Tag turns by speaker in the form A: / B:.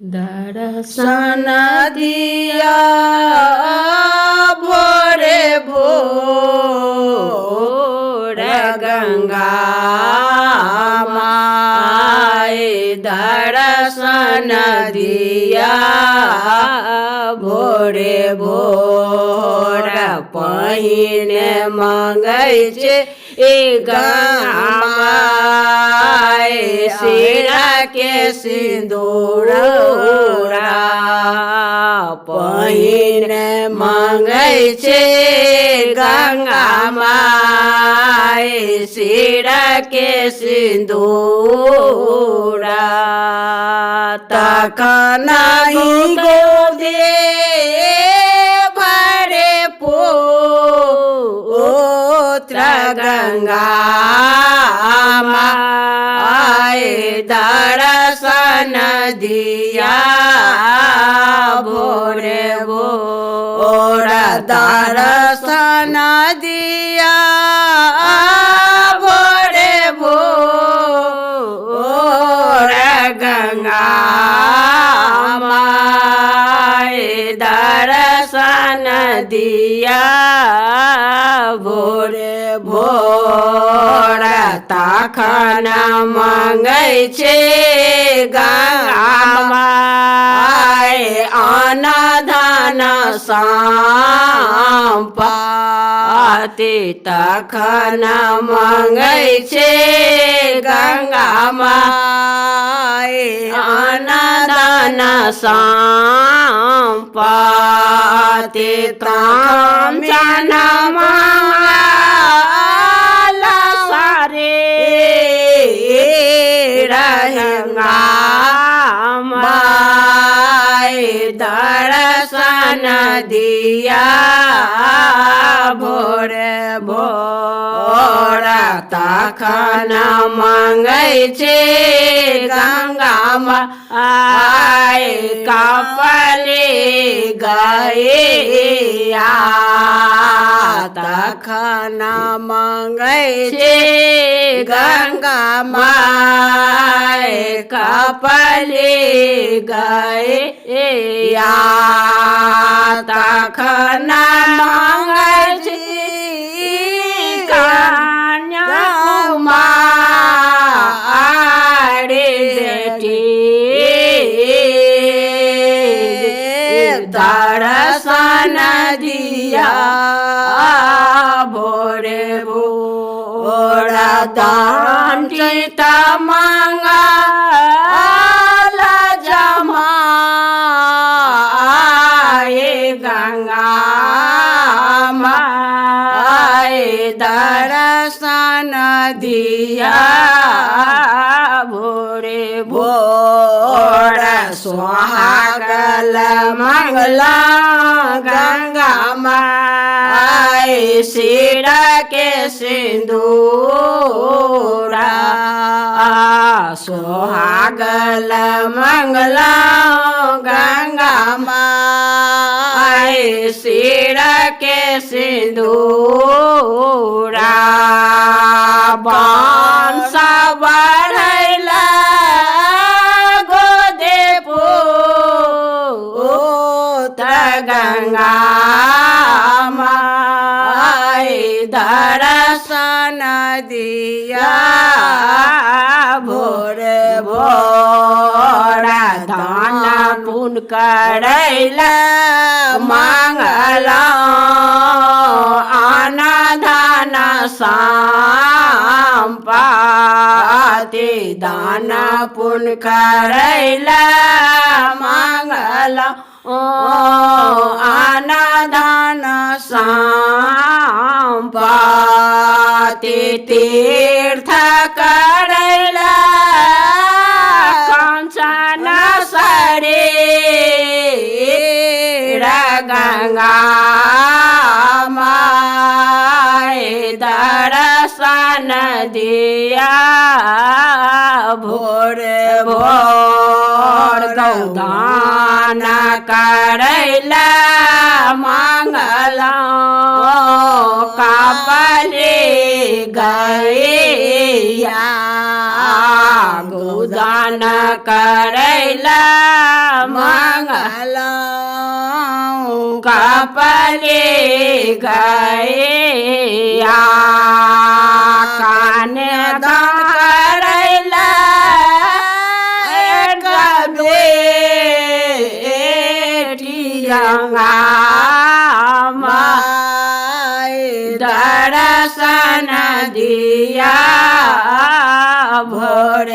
A: दर्शन दिया भोरे भोर गंगा माए दर्शन दिया भोरे भोर पहिने मंगै छे गंगामाए सिरा के सिंदूर पहिने मंगै छे गंगामाए सिरा के सिंदूर तखन गोदे भरे पुत्र गंगा माए दर्शन दिया भोरे भोर दर्शन दिया भोरे भोर गंगा माए दर्शन दिया भोरे भोर तखन मंगै छे गंगा माए अन्न धन सम्पत्ति तखन मंगै छे गंगा माए अन्न धन सम्पत्ति ताम जनम रहेगा माए दर्शन दिया भोरे भोर तखन मंगै छे गंगा माए कपले गैया तखन मंगै छे गंगा माए कपले गैया तखन मंगै छे कन्याकुमारी जेठी दर्शन दिया भोरे भोर दंडित मंगल जमाए गंगा माए दर्शन दिया भोरे भोर सुहागल मंगला गंगा माए सिरा के सिंदूरा सुहागल मंगला गंगा माए सिरा के सिंदूरा वंश बढ़ैला गोदे पुत्र गंगा माए दर्शन दिया भोरे भोर दान पुण्य करैला मंगला अन्न धन सम्पत्ति दान पुण्य करैला मंगला अन्न धन सम्पत्ति तीर्थ करैला कंचन शरीर गंगा माए दर्शन दिया भोरे भोर दान करैला मंगला कपले गैया गोदान करैला पले गैया कान करैला बेटिया दर्शन दिया भोर